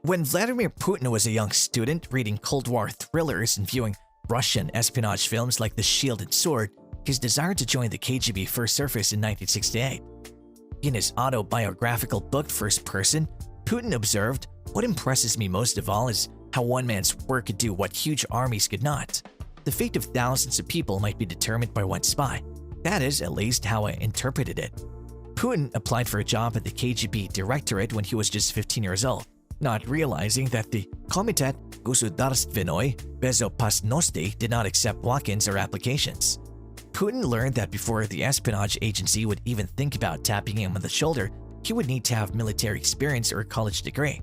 When Vladimir Putin was a young student reading Cold War thrillers and viewing Russian espionage films like The Shield and Sword, his desire to join the KGB first surfaced in 1968. In his autobiographical book First Person, Putin observed, "What impresses me most of all is how one man's work could do what huge armies could not. The fate of thousands of people might be determined by one spy. That is, at least, how I interpreted it." Putin applied for a job at the KGB Directorate when he was just 15 years old, not realizing that the Komitet Государственной Безопасности did not accept walk-ins or applications. Putin learned that before the espionage agency would even think about tapping him on the shoulder, he would need to have military experience or a college degree.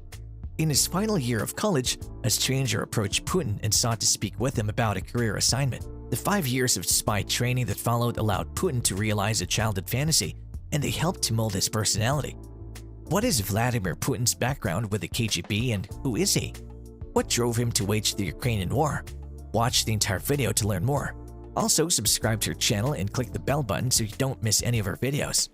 In his final year of college, a stranger approached Putin and sought to speak with him about a career assignment. The 5 years of spy training that followed allowed Putin to realize a childhood fantasy, and they helped to mold his personality. What is Vladimir Putin's background with the KGB, and who is he? What drove him to wage the Ukrainian war? Watch the entire video to learn more. Also, subscribe to our channel and click the bell button so you don't miss any of our videos.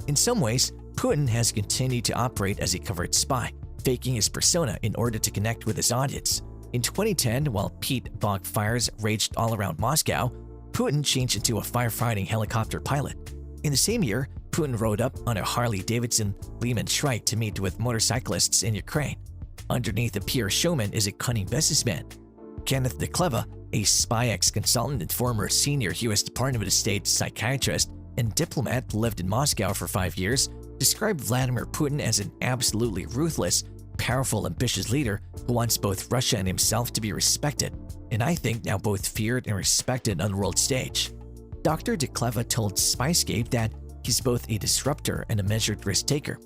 In some ways, Putin has continued to operate as a covert spy, faking his persona in order to connect with his audience. In 2010, while peat bog fires raged all around Moscow, Putin changed into a firefighting helicopter pilot. In the same year, Putin rode up on a Harley-Davidson Lehman Shrike to meet with motorcyclists in Ukraine. Underneath the pure showman is a cunning businessman. Kenneth DeCleva, a spy ex-consultant and former senior U.S. Department of State psychiatrist and diplomat who lived in Moscow for 5 years, described Vladimir Putin as an absolutely ruthless, powerful, ambitious leader who wants both Russia and himself to be respected, and I think now both feared and respected on the world stage. Dr. DeCleva told Spyscape that he's both a disruptor and a measured risk-taker.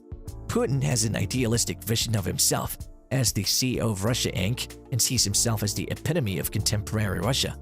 Putin has an idealistic vision of himself as the CEO of Russia Inc. and sees himself as the epitome of contemporary Russia.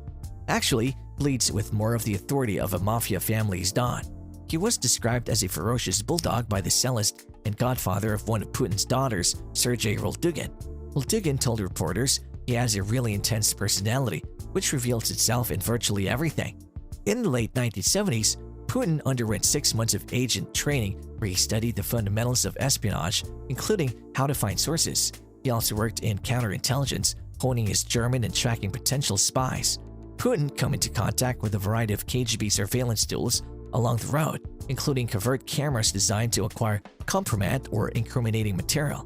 Actually, leads with more of the authority of a mafia family's don. He was described as a ferocious bulldog by the cellist and godfather of one of Putin's daughters, Sergei Roldugin. Roldugin told reporters he has a really intense personality, which reveals itself in virtually everything. In the late 1970s, Putin underwent 6 months of agent training where he studied the fundamentals of espionage, including how to find sources. He also worked in counterintelligence, honing his German and tracking potential spies. Putin came into contact with a variety of KGB surveillance tools along the road, including covert cameras designed to acquire compromising or incriminating material.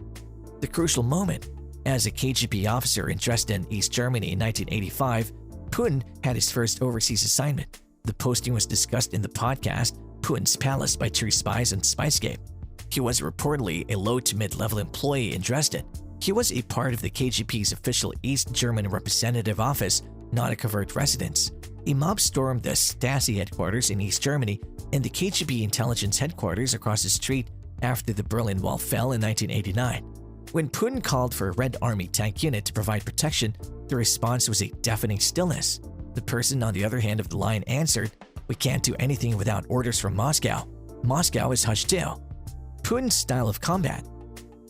The crucial moment: as a KGB officer in Dresden, East Germany in 1985, Putin had his first overseas assignment. The posting was discussed in the podcast Putin's Palace by True Spies on Spyscape. He was reportedly a low to mid-level employee in Dresden. He was a part of the KGB's official East German representative office, not a covert residence. A mob stormed the Stasi headquarters in East Germany and the KGB intelligence headquarters across the street after the Berlin Wall fell in 1989. When Putin called for a Red Army tank unit to provide protection, the response was a deafening stillness. The person on the other hand of the line answered, "We can't do anything without orders from Moscow. Moscow is hushed too." Putin's style of combat.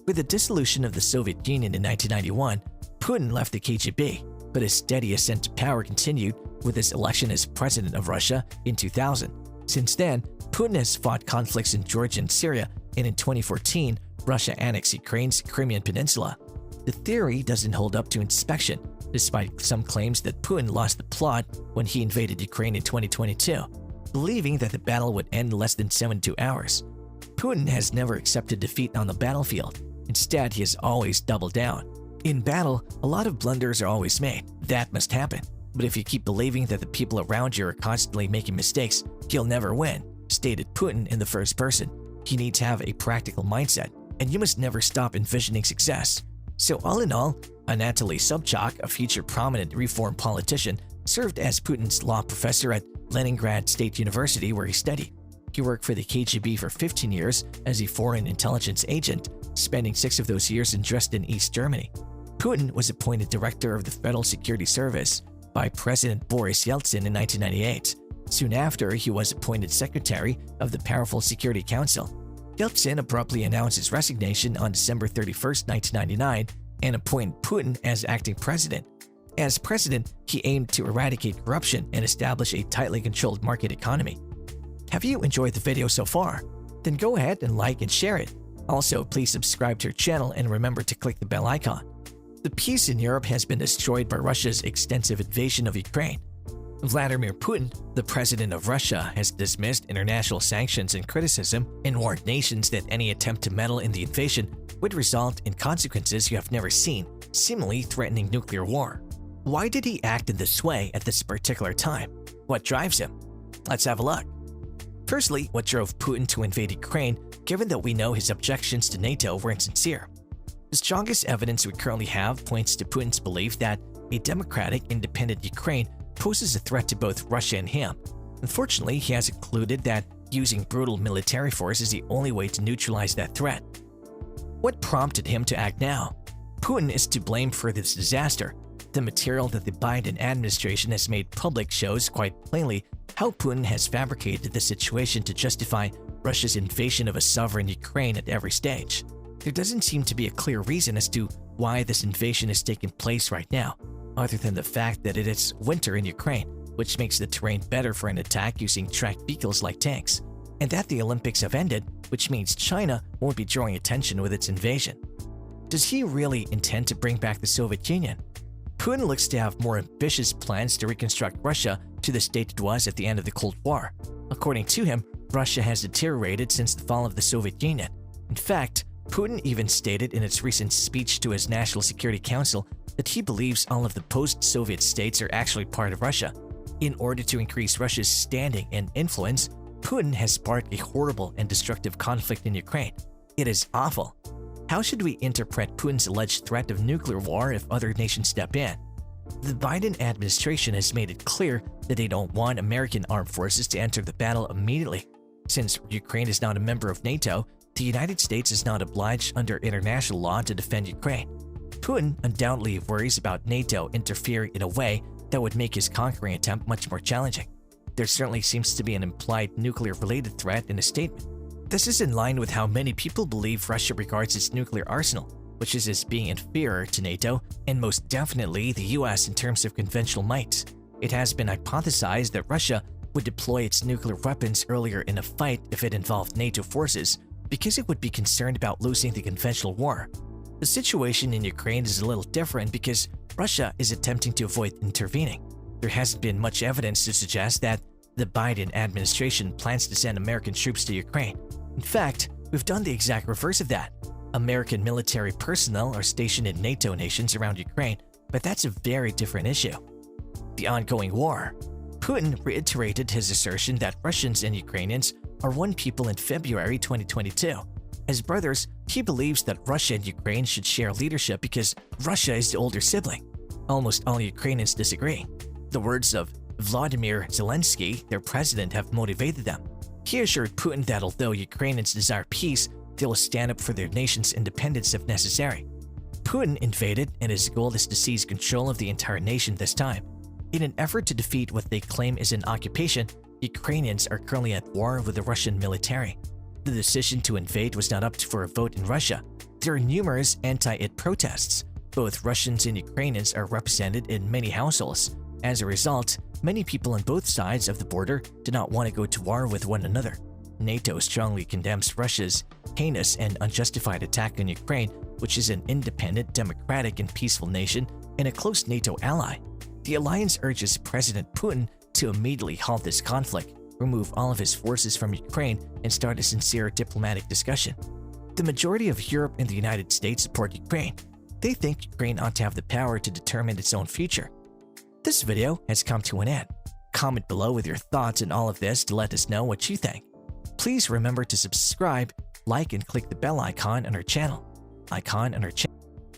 With the dissolution of the Soviet Union in 1991, Putin left the KGB, but his steady ascent to power continued with his election as president of Russia in 2000. Since then, Putin has fought conflicts in Georgia and Syria, and in 2014, Russia annexed Ukraine's Crimean Peninsula. The theory doesn't hold up to inspection, despite some claims that Putin lost the plot when he invaded Ukraine in 2022, believing that the battle would end in less than 72 hours. Putin has never accepted defeat on the battlefield. Instead, he has always doubled down. In battle, a lot of blunders are always made. That must happen. But if you keep believing that the people around you are constantly making mistakes, you'll never win, stated Putin in the first person. You need to have a practical mindset, and you must never stop envisioning success. So all in all, Anatoly Sobchak, a future prominent reform politician, served as Putin's law professor at Leningrad State University where he studied. He worked for the KGB for 15 years as a foreign intelligence agent, spending 6 of those years in Dresden, East Germany. Putin was appointed director of the Federal Security Service by President Boris Yeltsin in 1998. Soon after, he was appointed secretary of the powerful Security Council. Yeltsin abruptly announced his resignation on December 31, 1999, and appointed Putin as acting president. As president, he aimed to eradicate corruption and establish a tightly controlled market economy. Have you enjoyed the video so far? Then go ahead and like and share it. Also, please subscribe to our channel and remember to click the bell icon. The peace in Europe has been destroyed by Russia's extensive invasion of Ukraine. Vladimir Putin, the president of Russia, has dismissed international sanctions and criticism and warned nations that any attempt to meddle in the invasion would result in consequences you have never seen, seemingly threatening nuclear war. Why did he act in this way at this particular time? What drives him? Let's have a look. Firstly, what drove Putin to invade Ukraine, given that we know his objections to NATO were insincere? The strongest evidence we currently have points to Putin's belief that a democratic, independent Ukraine poses a threat to both Russia and him. Unfortunately, he has concluded that using brutal military force is the only way to neutralize that threat. What prompted him to act now? Putin is to blame for this disaster. The material that the Biden administration has made public shows quite plainly how Putin has fabricated the situation to justify Russia's invasion of a sovereign Ukraine at every stage. There doesn't seem to be a clear reason as to why this invasion is taking place right now, other than the fact that it is winter in Ukraine, which makes the terrain better for an attack using tracked vehicles like tanks, and that the Olympics have ended, which means China won't be drawing attention with its invasion. Does he really intend to bring back the Soviet Union? Putin looks to have more ambitious plans to reconstruct Russia to the state it was at the end of the Cold War. According to him, Russia has deteriorated since the fall of the Soviet Union. In fact, Putin even stated in its recent speech to his National Security Council that he believes all of the post-Soviet states are actually part of Russia. In order to increase Russia's standing and influence, Putin has sparked a horrible and destructive conflict in Ukraine. It is awful. How should we interpret Putin's alleged threat of nuclear war if other nations step in? The Biden administration has made it clear that they don't want American armed forces to enter the battle immediately. Since Ukraine is not a member of NATO, the United States is not obliged under international law to defend Ukraine. Putin undoubtedly worries about NATO interfering in a way that would make his conquering attempt much more challenging. There certainly seems to be an implied nuclear-related threat in his statement. This is in line with how many people believe Russia regards its nuclear arsenal, which is as being inferior to NATO and most definitely the US in terms of conventional might. It has been hypothesized that Russia would deploy its nuclear weapons earlier in a fight if it involved NATO forces because it would be concerned about losing the conventional war. The situation in Ukraine is a little different because Russia is attempting to avoid intervening. There hasn't been much evidence to suggest that the Biden administration plans to send American troops to Ukraine. In fact, we've done the exact reverse of that. American military personnel are stationed in NATO nations around Ukraine, but that's a very different issue. The ongoing war. Putin reiterated his assertion that Russians and Ukrainians are one people in February 2022. As brothers, he believes that Russia and Ukraine should share leadership because Russia is the older sibling. Almost all Ukrainians disagree. The words of Vladimir Zelensky, their president, have motivated them. He assured Putin that although Ukrainians desire peace, they will stand up for their nation's independence if necessary. Putin invaded, and his goal is to seize control of the entire nation this time. In an effort to defeat what they claim is an occupation, Ukrainians are currently at war with the Russian military. The decision to invade was not up for a vote in Russia. There are numerous anti-it protests. Both Russians and Ukrainians are represented in many households. As a result, many people on both sides of the border do not want to go to war with one another. NATO strongly condemns Russia's heinous and unjustified attack on Ukraine, which is an independent, democratic, and peaceful nation and a close NATO ally. The alliance urges President Putin to immediately halt this conflict, remove all of his forces from Ukraine, and start a sincere diplomatic discussion. The majority of Europe and the United States support Ukraine. They think Ukraine ought to have the power to determine its own future. This video has come to an end. Comment below with your thoughts on all of this to let us know what you think. Please remember to subscribe, like, and click the bell icon on our channel.